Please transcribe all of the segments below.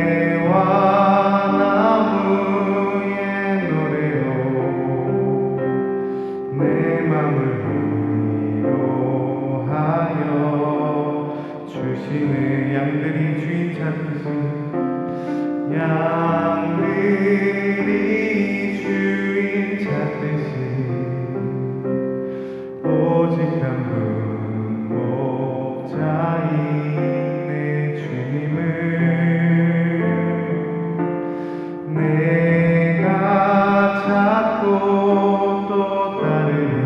새와 나무의 노래로 내 맘을 위로하여 주시네. 양들이 주인 찾듯이, 양들이 주인 찾듯이 오직 한 분 목자인 내 주님을 내가 찾고 또 따르니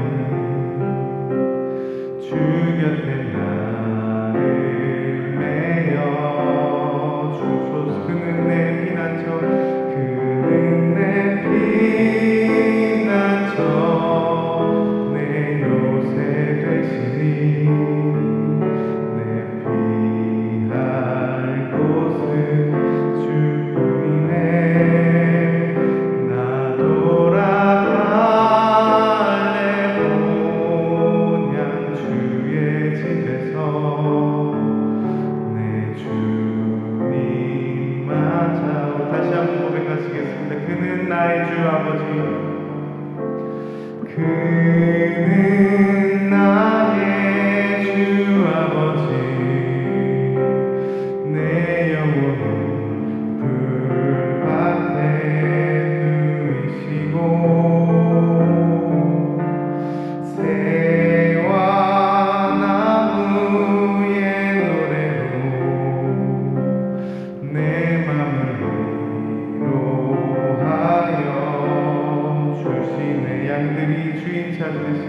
주 곁에 나를 메어 주소서. 그는 내 피난처, 그는 내 피난처, 내 요새 되시니 내 피할 곳은 주뿐이네. 나 돌아갈래 본향 주의 집에서 내 주님 맞아. 다시 한번 고백하시겠습니다. 그는 나의 주 아버지, 그는 나의 주 아버지, 내 영혼은 불밭에 누이시고 새와 나무의 노래로 내 맘을 위로하여 주시네. 양들이 주인 찾듯이,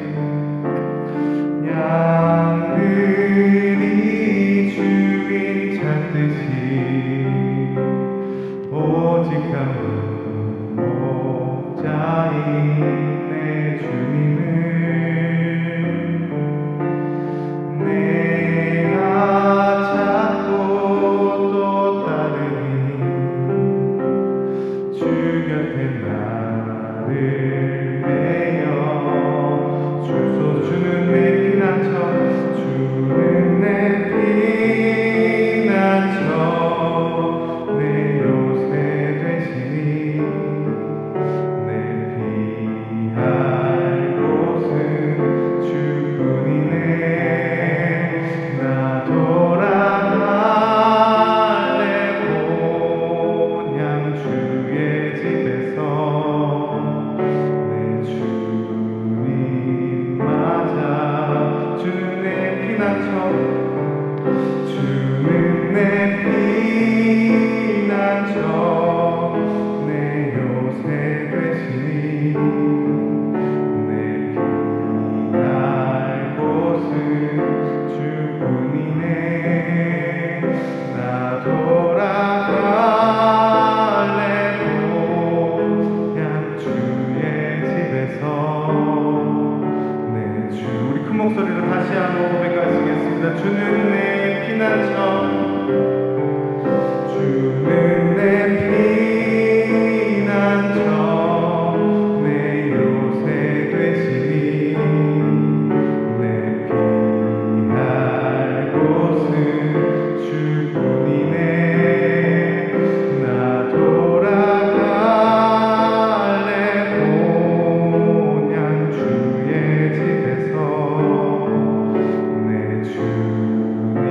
양들이 주인 찾듯이 오직 한 분 목자인 내 주님을 내가 찾고 또 따르니 주 곁에 나를 메어 주소서. 주는 내 피난처, 주는 내 피난처, 내 요새 되시니 내 피할 곳은 주뿐이네. 나 돌아갈래 본향 주의 집에서 내 주님 맞아. 주는 내 피난처, 주는 내 피난처, 내 요새 되시니 내 피할 곳은 주뿐이네. 나 돌아갈래 본향 주의 집에서 내 주. 우리 큰 목소리로 다시 한번 고백하시겠습니다. 주는 내 피난처, 주는 내 피난처, 내 요새 되시니 내 피할 곳은 주뿐이네. 나 돌아갈래 본향 주의 집에서 내 주님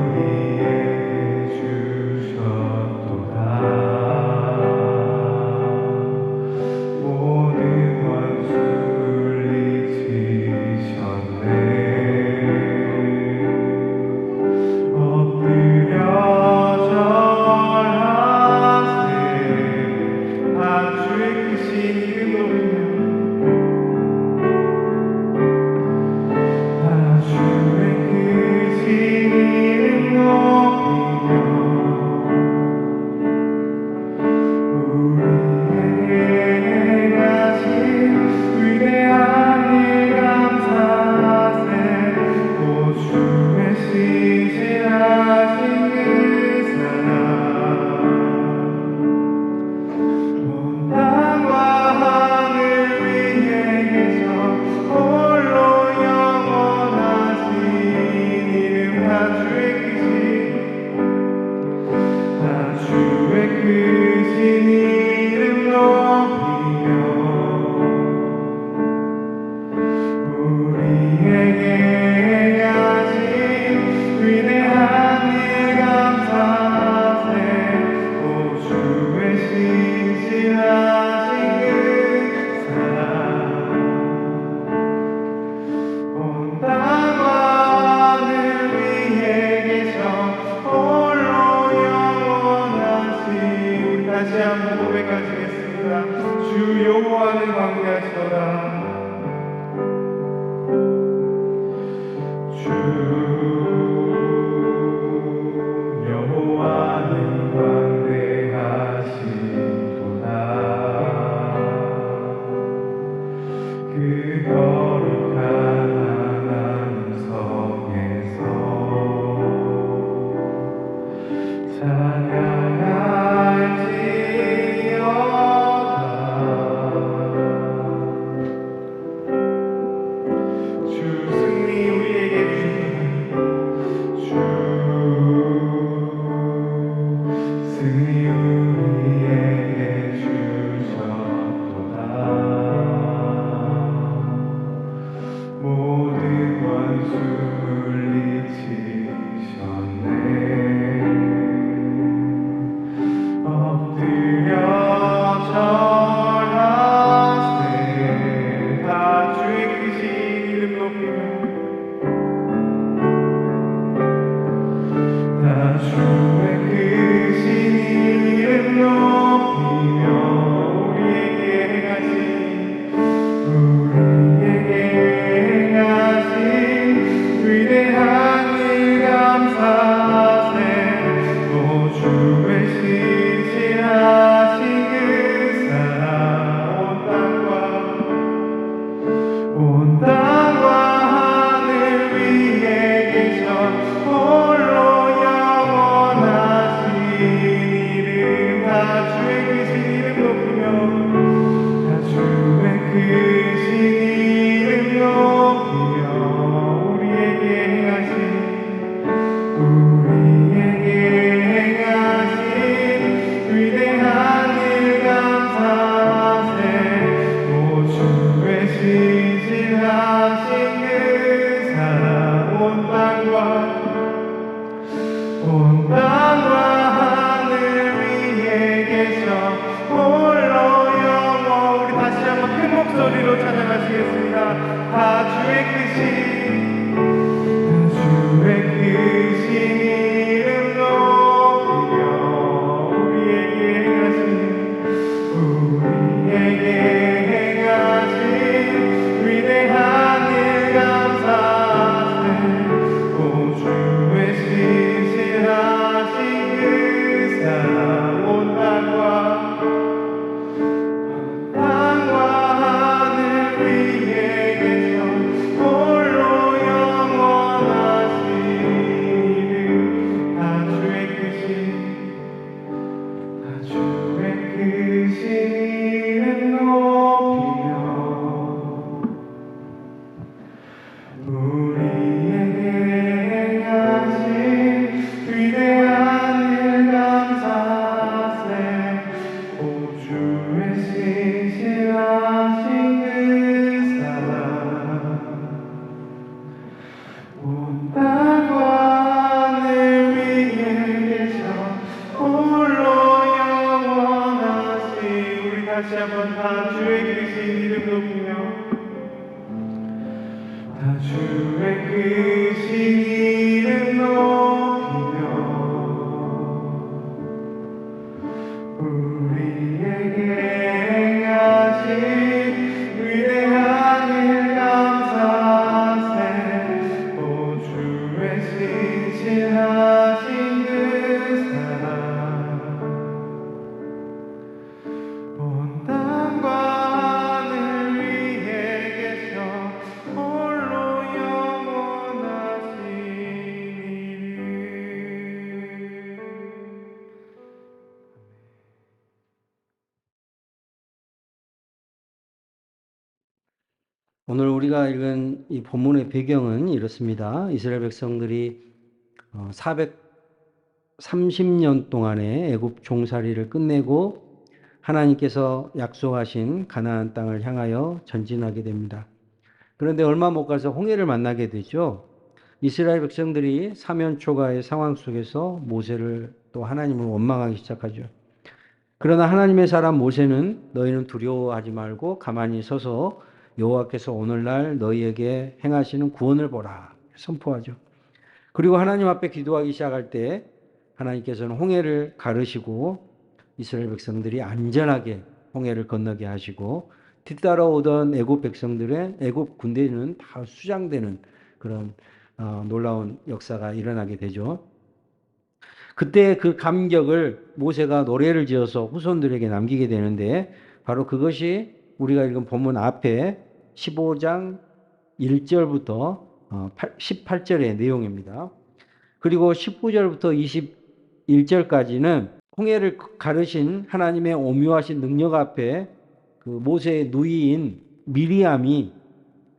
우리에게 주셨도다. 모든 원수 물리치셨네. 엎드려 절하세. 다 주의 크신 이름 높이며, 다 주의 크신 이름 높이며, 우리에게 행하신 위대한 일 감사하세. 오 주의 신실하신 그 사랑, 온 땅과 하늘 위에 계셔 홀로 영원하신 이름. 다 주의 크신 이름 높이며, 우리에게 행하신 위대한 일 감사하세. 오 주의 신실하신 그 사랑, 온 땅과 하늘 위에 계셔 홀로 영원하신. 다시 한번 고백하시겠습니다. 주 여호와는 광대하시도다. 주 여호와는 광대하시도다. 그 거룩한 하나님 성에서 찬양할지어다. 주 승리 우리에게 주셨다. 주 승리 우리에게 주셨도다. 모든 원수 물리치셨네. 엎드려 절하세. 다 주의 크신 이름 높이며, 다 주의 크신 이름 높이며, 우리에게 행하신 위대한 일 감사하세. 오 주의 신실하신 그 사랑, 온 땅과 하늘 위에 계셔 홀로 영원하신 이름. 다 주의 크신 이름 높이며, 다 주의 크신 이름 높이며, 우리에게 행하신 위대한 일 감사하세. 오 주의 신실하신 그 사랑, 온 땅과 하늘 위에 계셔 홀로 영원. 우리 다시 한번 큰 목소리로 찬양하시겠습니다. 다 주의 크신 이름 높이며, 우리에게 행하신 위대한 일 감사하세. 오 주의 신실하신 그 사랑, 온 땅과 하늘 위에 계셔 홀로 오늘 우리가 읽은 이 본문의 배경은 이렇습니다. 이스라엘 백성들이 430년 동안의 애굽 종살이를 끝내고 하나님께서 약속하신 가나안 땅을 향하여 전진하게 됩니다. 그런데 얼마 못 가서 홍해를 만나게 되죠. 이스라엘 백성들이 사면 초가의 상황 속에서 모세를 또 하나님을 원망하기 시작하죠. 그러나 하나님의 사람 모세는 너희는 두려워하지 말고 가만히 서서 여호와께서 오늘날 너희에게 행하시는 구원을 보라 선포하죠. 그리고 하나님 앞에 기도하기 시작할 때 하나님께서는 홍해를 가르시고 이스라엘 백성들이 안전하게 홍해를 건너게 하시고 뒤따라오던 애굽 백성들의 애굽 군대는 다 수장되는 그런 놀라운 역사가 일어나게 되죠. 그때 그 감격을 모세가 노래를 지어서 후손들에게 남기게 되는데 바로 그것이 우리가 읽은 본문 앞에 15장 1절부터 18절의 내용입니다. 그리고 19절부터 21절까지는 홍해를 가르신 하나님의 오묘하신 능력 앞에 그 모세의 누이인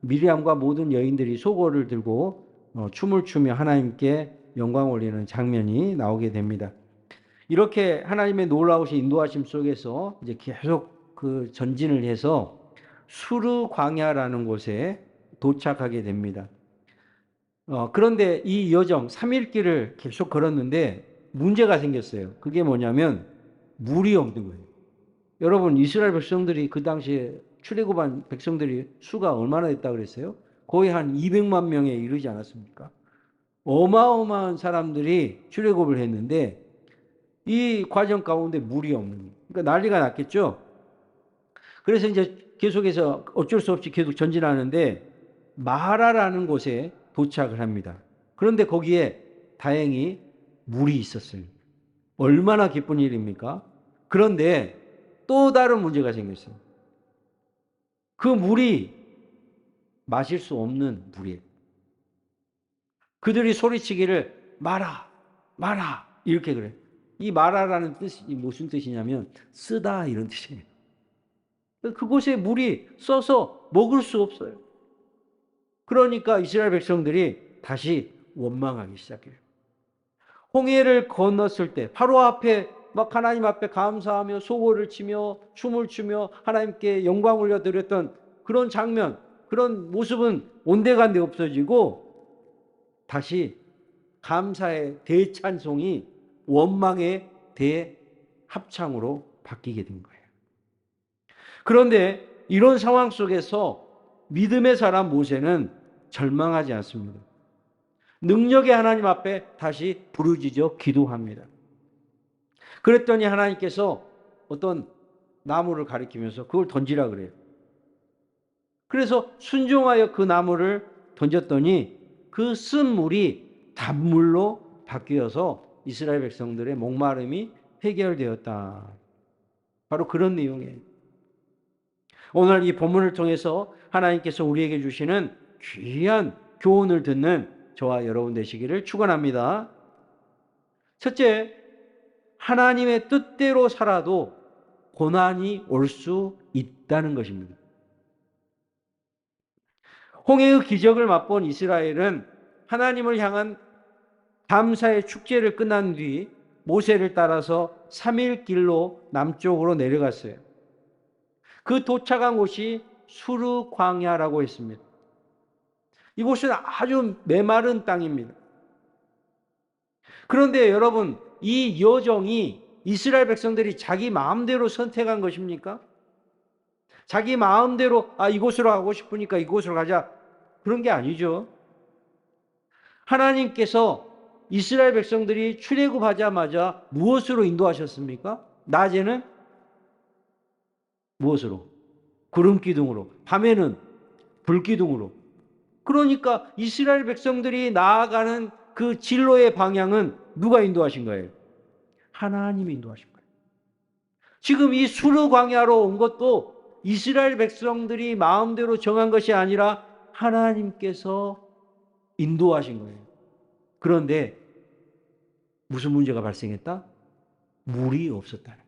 미리암과 모든 여인들이 소고를 들고 춤을 추며 하나님께 영광 올리는 장면이 나오게 됩니다. 이렇게 하나님의 놀라우신 인도하심 속에서 이제 계속 그 전진을 해서 수르 광야라는 곳에 도착하게 됩니다. 그런데 이 여정 3일 길을 계속 걸었는데 문제가 생겼어요. 그게 뭐냐면 물이 없는 거예요. 여러분 이스라엘 백성들이 그 당시에 출애굽한 백성들이 수가 얼마나 됐다 그랬어요? 거의 한 200만 명에 이르지 않았습니까? 어마어마한 사람들이 출애굽을 했는데 이 과정 가운데 물이 없는 거예요. 그러니까 난리가 났겠죠. 그래서 이제 계속해서 어쩔 수 없이 계속 전진하는데 마라라는 곳에 도착을 합니다. 그런데 거기에 다행히 물이 있었어요. 얼마나 기쁜 일입니까? 그런데 또 다른 문제가 생겼어요. 그 물이 마실 수 없는 물이에요. 그들이 소리치기를 마라, 마라 이렇게 그래요. 이 마라라는 뜻이 무슨 뜻이냐면 쓰다 이런 뜻이에요. 그곳에 물이 써서 먹을 수 없어요. 그러니까 이스라엘 백성들이 다시 원망하기 시작해요. 홍해를 건넜을 때 바로 앞에 막 하나님 앞에 감사하며 소고를 치며 춤을 추며 하나님께 영광 올려드렸던 그런 장면, 그런 모습은 온데간데 없어지고 다시 감사의 대찬송이 원망의 대합창으로 바뀌게 된 거예요. 그런데 이런 상황 속에서 믿음의 사람 모세는 절망하지 않습니다. 능력의 하나님 앞에 다시 부르짖어 기도합니다. 그랬더니 하나님께서 어떤 나무를 가리키면서 그걸 던지라 그래요. 그래서 순종하여 그 나무를 던졌더니 그 쓴 물이 단물로 바뀌어서 이스라엘 백성들의 목마름이 해결되었다. 바로 그런 내용이에요. 오늘 이 본문을 통해서 하나님께서 우리에게 주시는 귀한 교훈을 듣는 저와 여러분 되시기를 축원합니다. 첫째, 하나님의 뜻대로 살아도 고난이 올 수 있다는 것입니다. 홍해의 기적을 맛본 이스라엘은 하나님을 향한 감사의 축제를 끝난 뒤 모세를 따라서 3일 길로 남쪽으로 내려갔어요. 그 도착한 곳이 수르 광야라고 했습니다. 이곳은 아주 메마른 땅입니다. 그런데 여러분, 이 여정이 이스라엘 백성들이 자기 마음대로 선택한 것입니까? 자기 마음대로 이곳으로 가고 싶으니까 이곳으로 가자. 그런 게 아니죠. 하나님께서 이스라엘 백성들이 출애굽하자마자 무엇으로 인도하셨습니까? 낮에는 무엇으로? 구름 기둥으로. 밤에는 불 기둥으로. 그러니까 이스라엘 백성들이 나아가는 그 진로의 방향은 누가 인도하신 거예요? 하나님이 인도하신 거예요. 지금 이 수르 광야로 온 것도 이스라엘 백성들이 마음대로 정한 것이 아니라 하나님께서 인도하신 거예요. 그런데 무슨 문제가 발생했다? 물이 없었다는 거예요.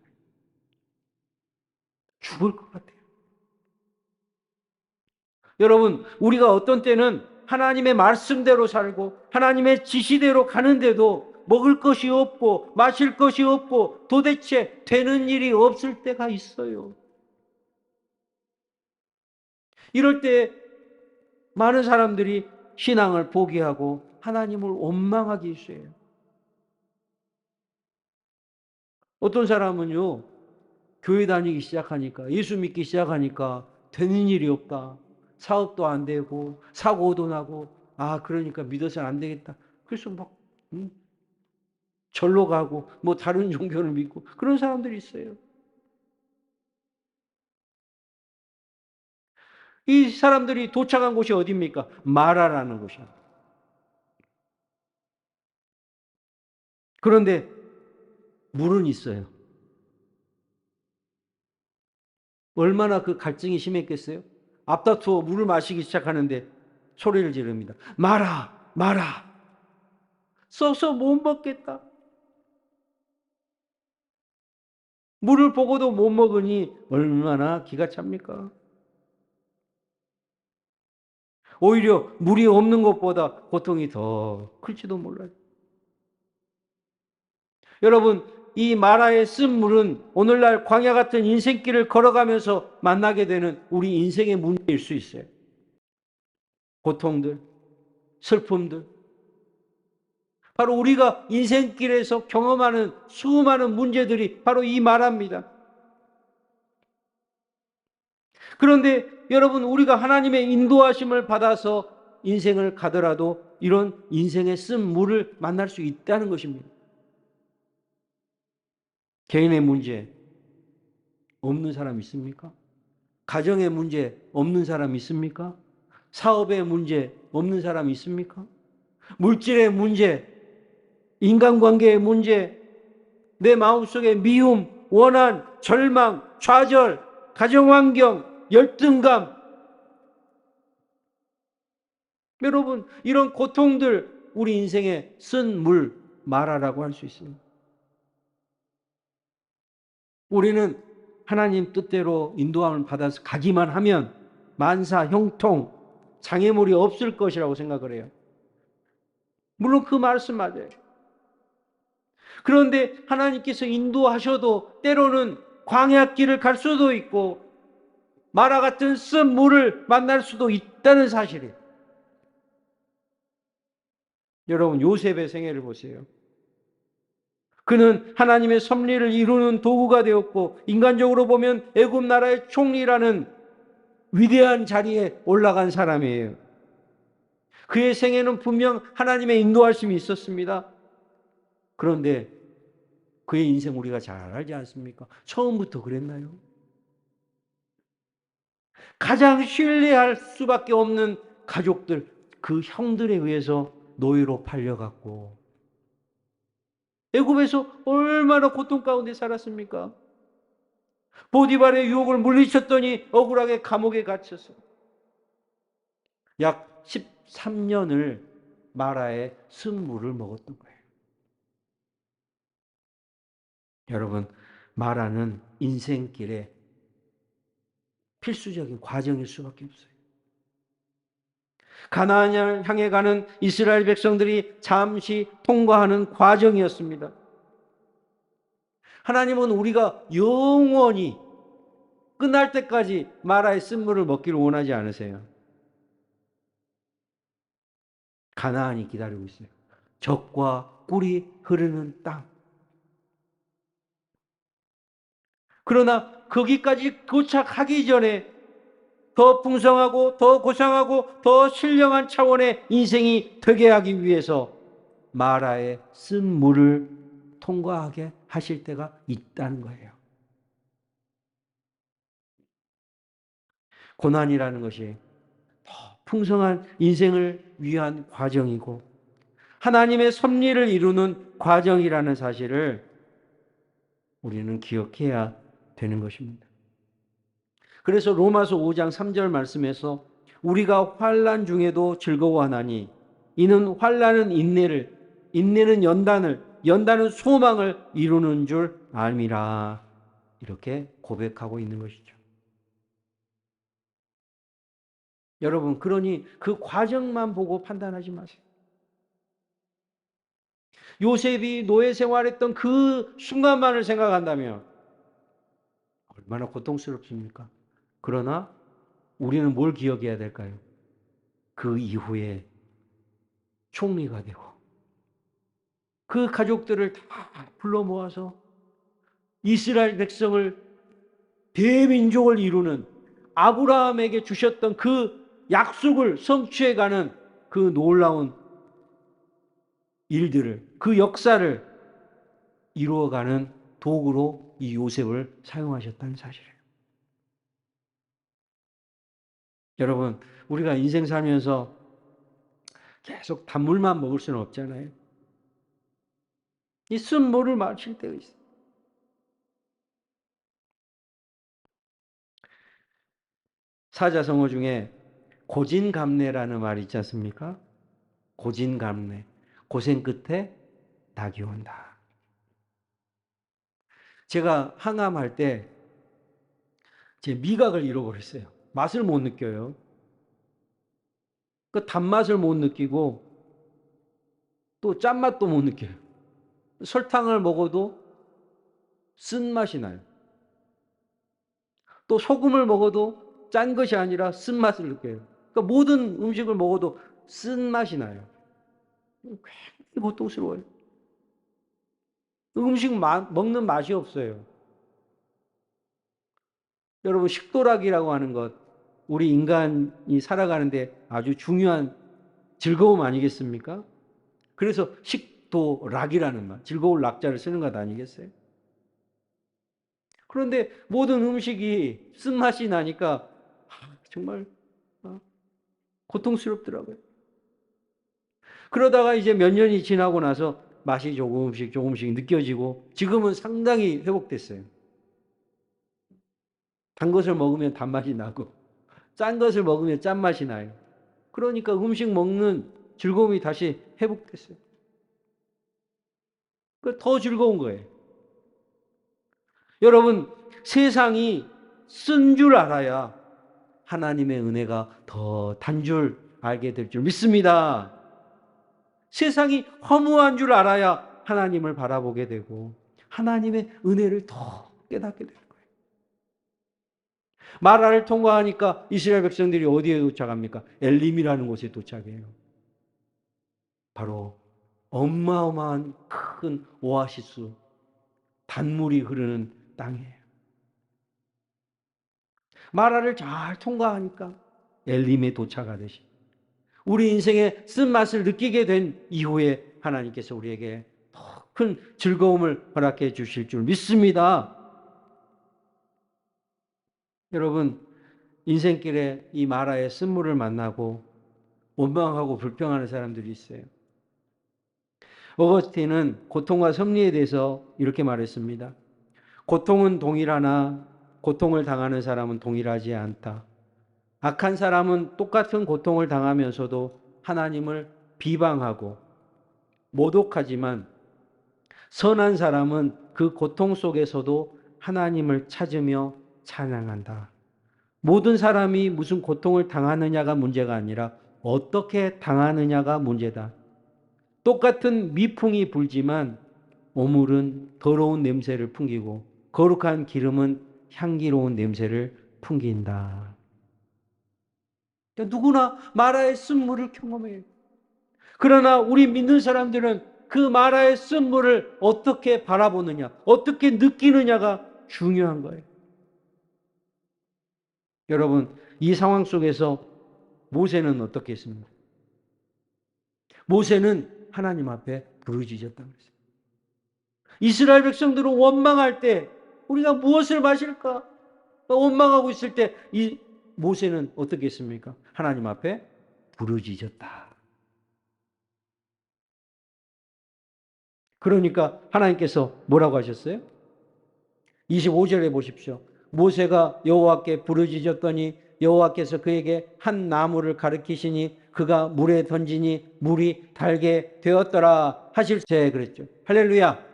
죽을 것 같아요. 여러분, 우리가 어떤 때는 하나님의 말씀대로 살고 하나님의 지시대로 가는데도 먹을 것이 없고 마실 것이 없고 도대체 되는 일이 없을 때가 있어요. 이럴 때 많은 사람들이 신앙을 포기하고 하나님을 원망하기 시작해요. 어떤 사람은요, 교회 다니기 시작하니까, 예수 믿기 시작하니까 되는 일이 없다. 사업도 안 되고 사고도 나고, 아 그러니까 믿어서는 안 되겠다. 그래서 막 절로 가고 뭐 다른 종교를 믿고 그런 사람들이 있어요. 이 사람들이 도착한 곳이 어디입니까? 마라라는 곳이야. 그런데 물은 있어요. 얼마나 그 갈증이 심했겠어요? 앞다투어 물을 마시기 시작하는데 소리를 지릅니다. 마라, 마라. 써서 못 먹겠다. 물을 보고도 못 먹으니 얼마나 기가 찹니까? 오히려 물이 없는 것보다 고통이 더 클지도 몰라요. 여러분, 이 마라의 쓴 물은 오늘날 광야 같은 인생길을 걸어가면서 만나게 되는 우리 인생의 문제일 수 있어요. 고통들, 슬픔들. 바로 우리가 인생길에서 경험하는 수많은 문제들이 바로 이 마라입니다. 그런데 여러분, 우리가 하나님의 인도하심을 받아서 인생을 가더라도 이런 인생의 쓴 물을 만날 수 있다는 것입니다. 개인의 문제 없는 사람 있습니까? 가정의 문제 없는 사람 있습니까? 사업의 문제 없는 사람 있습니까? 물질의 문제, 인간관계의 문제, 내 마음속에 미움, 원한, 절망, 좌절, 가정환경, 열등감. 여러분, 이런 고통들 우리 인생에 쓴 물, 마라라고 할 수 있습니다. 우리는 하나님 뜻대로 인도함을 받아서 가기만 하면 만사, 형통, 장애물이 없을 것이라고 생각을 해요. 물론 그 말씀 맞아요. 그런데 하나님께서 인도하셔도 때로는 광야길을 갈 수도 있고 마라 같은 쓴 물을 만날 수도 있다는 사실이에요. 여러분, 요셉의 생애를 보세요. 그는 하나님의 섭리를 이루는 도구가 되었고 인간적으로 보면 애굽 나라의 총리라는 위대한 자리에 올라간 사람이에요. 그의 생애는 분명 하나님의 인도하심이 있었습니다. 그런데 그의 인생 우리가 잘 알지 않습니까? 처음부터 그랬나요? 가장 신뢰할 수밖에 없는 가족들, 그 형들에 의해서 노예로 팔려갔고 애굽에서 얼마나 고통 가운데 살았습니까? 보디발의 유혹을 물리쳤더니 억울하게 감옥에 갇혔어요. 약 13년을 마라의 쓴물을 먹었던 거예요. 여러분, 마라는 인생길에 필수적인 과정일 수밖에 없어요. 가나안을 향해 가는 이스라엘 백성들이 잠시 통과하는 과정이었습니다. 하나님은 우리가 영원히 끝날 때까지 마라의 쓴물을 먹기를 원하지 않으세요. 가나안이 기다리고 있어요. 젖과 꿀이 흐르는 땅. 그러나 거기까지 도착하기 전에 더 풍성하고 더 고상하고 더 신령한 차원의 인생이 되게 하기 위해서 마라의 쓴 물을 통과하게 하실 때가 있다는 거예요. 고난이라는 것이 더 풍성한 인생을 위한 과정이고 하나님의 섭리를 이루는 과정이라는 사실을 우리는 기억해야 되는 것입니다. 그래서 로마서 5장 3절 말씀에서 우리가 환난 중에도 즐거워하나니 이는 환난은 인내를, 인내는 연단을, 연단은 소망을 이루는 줄 알미라, 이렇게 고백하고 있는 것이죠. 여러분, 그러니 그 과정만 보고 판단하지 마세요. 요셉이 노예 생활했던 그 순간만을 생각한다면 얼마나 고통스럽습니까? 그러나 우리는 뭘 기억해야 될까요? 그 이후에 총리가 되고 그 가족들을 다 불러 모아서 이스라엘 백성을 대민족을 이루는 아브라함에게 주셨던 그 약속을 성취해가는 그 놀라운 일들을, 그 역사를 이루어가는 도구로 이 요셉을 사용하셨다는 사실이에요. 여러분, 우리가 인생 살면서 계속 단물만 먹을 수는 없잖아요. 이 쓴물을 마실 때가 있어요. 사자성어 중에 고진감래라는 말이 있지 않습니까? 고진감래. 고생 끝에 낙이 온다. 제가 항암할 때 제 미각을 잃어버렸어요. 맛을 못 느껴요. 그 단맛을 못 느끼고 또 짠맛도 못 느껴요. 설탕을 먹어도 쓴맛이 나요. 또 소금을 먹어도 짠 것이 아니라 쓴맛을 느껴요. 그러니까 모든 음식을 먹어도 쓴맛이 나요. 굉장히 고통스러워요. 음식 먹는 맛이 없어요. 여러분, 식도락이라고 하는 것, 우리 인간이 살아가는데 아주 중요한 즐거움 아니겠습니까? 그래서 식도락이라는 말, 즐거울 낙자를 쓰는 것 아니겠어요? 그런데 모든 음식이 쓴맛이 나니까 정말 고통스럽더라고요. 그러다가 이제 몇 년이 지나고 나서 맛이 조금씩 느껴지고 지금은 상당히 회복됐어요. 단 것을 먹으면 단맛이 나고 짠 것을 먹으면 짠맛이 나요. 그러니까 음식 먹는 즐거움이 다시 회복됐어요. 더 즐거운 거예요. 여러분, 세상이 쓴 줄 알아야 하나님의 은혜가 더 단 줄 알게 될 줄 믿습니다. 세상이 허무한 줄 알아야 하나님을 바라보게 되고 하나님의 은혜를 더 깨닫게 되는 거예요. 마라를 통과하니까 이스라엘 백성들이 어디에 도착합니까? 엘림이라는 곳에 도착해요. 바로 어마어마한 큰 오아시스, 단물이 흐르는 땅이에요. 마라를 잘 통과하니까 엘림에 도착하듯이 우리 인생의 쓴맛을 느끼게 된 이후에 하나님께서 우리에게 더 큰 즐거움을 허락해 주실 줄 믿습니다. 여러분, 인생길에 이 마라의 쓴물을 만나고 원망하고 불평하는 사람들이 있어요. 어거스틴은 고통과 섭리에 대해서 이렇게 말했습니다. 고통은 동일하나 고통을 당하는 사람은 동일하지 않다. 악한 사람은 똑같은 고통을 당하면서도 하나님을 비방하고 모독하지만 선한 사람은 그 고통 속에서도 하나님을 찾으며 찬양한다. 모든 사람이 무슨 고통을 당하느냐가 문제가 아니라 어떻게 당하느냐가 문제다. 똑같은 미풍이 불지만 오물은 더러운 냄새를 풍기고 거룩한 기름은 향기로운 냄새를 풍긴다. 그러니까 누구나 마라의 쓴물을 경험해요. 그러나 우리 믿는 사람들은 그 마라의 쓴물을 어떻게 바라보느냐, 어떻게 느끼느냐가 중요한 거예요. 여러분, 이 상황 속에서 모세는 어떻게 했습니까? 모세는 하나님 앞에 부르짖었다는 것이죠. 이스라엘 백성들은 원망할 때 우리가 무엇을 마실까? 원망하고 있을 때 이 모세는 어떻게 했습니까? 하나님 앞에 부르짖었다. 그러니까 하나님께서 뭐라고 하셨어요? 25절에 보십시오. 모세가 여호와께 부르짖었더니 여호와께서 그에게 한 나무를 가리키시니 그가 물에 던지니 물이 달게 되었더라 하실세 그랬죠. 할렐루야.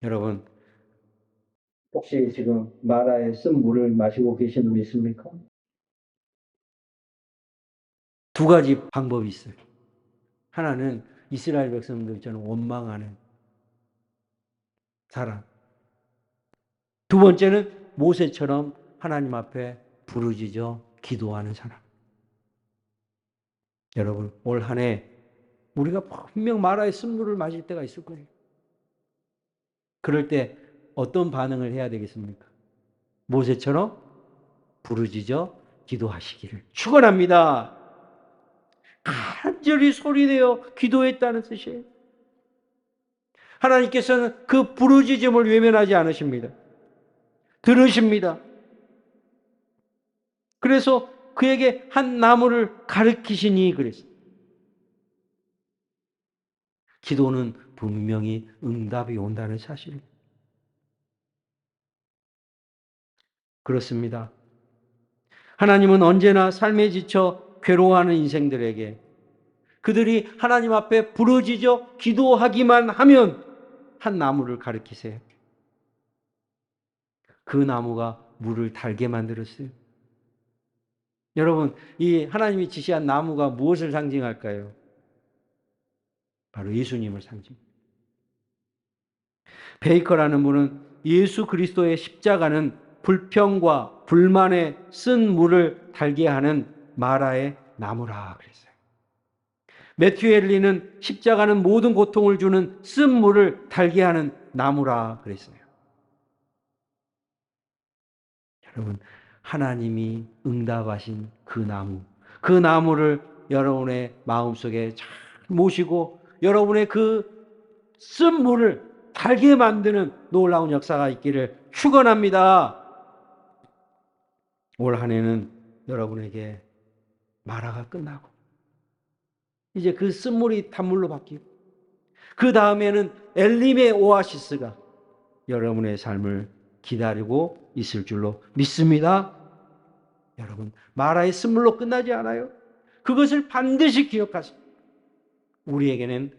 여러분, 혹시 지금 마라에 쓴 물을 마시고 계신 분 있습니까? 두 가지 방법이 있어요. 하나는 이스라엘 백성들처럼 원망하는 사람. 두 번째는 모세처럼 하나님 앞에 부르짖어 기도하는 사람. 여러분, 올 한 해 우리가 분명 마라의 쓴물을 마실 때가 있을 거예요. 그럴 때 어떤 반응을 해야 되겠습니까? 모세처럼 부르짖어 기도하시기를 축원합니다. 간절히 소리내어 기도했다는 뜻이에요. 하나님께서는 그 부르짖음을 외면하지 않으십니다. 들으십니다. 그래서 그에게 한 나무를 가르치시니 그랬어요. 기도는 분명히 응답이 온다는 사실. 그렇습니다. 하나님은 언제나 삶에 지쳐 괴로워하는 인생들에게 그들이 하나님 앞에 부르짖어 기도하기만 하면 한 나무를 가르치세요. 그 나무가 물을 달게 만들었어요. 여러분, 이 하나님이 지시한 나무가 무엇을 상징할까요? 바로 예수님을 상징합니다. 베이커라는 분은 예수 그리스도의 십자가는 불평과 불만에 쓴 물을 달게 하는 마라의 나무라 그랬어요. 매튜 헨리는 십자가는 모든 고통을 주는 쓴 물을 달게 하는 나무라 그랬어요. 여러분, 하나님이 응답하신 그 나무, 그 나무를 여러분의 마음속에 잘 모시고 여러분의 그 쓴 물을 달게 만드는 놀라운 역사가 있기를 축원합니다. 올 한 해는 여러분에게 마라가 끝나고 이제 그 쓴물이 단물로 바뀌고 그 다음에는 엘림의 오아시스가 여러분의 삶을 기다리고 있을 줄로 믿습니다. 여러분, 마라의 쓴물로 끝나지 않아요. 그것을 반드시 기억하세요. 우리에게는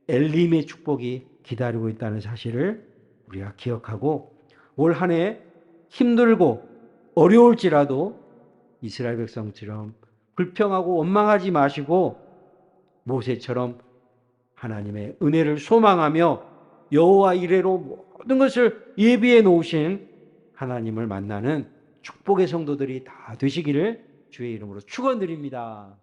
엘림의 축복이 기다리고 있다는 사실을 우리가 기억하고 올 한 해 힘들고 어려울지라도 이스라엘 백성처럼 불평하고 원망하지 마시고 모세처럼 하나님의 은혜를 소망하며 여호와 이레로 모든 것을 예비해 놓으신 하나님을 만나는 축복의 성도들이 다 되시기를 주의 이름으로 축원드립니다.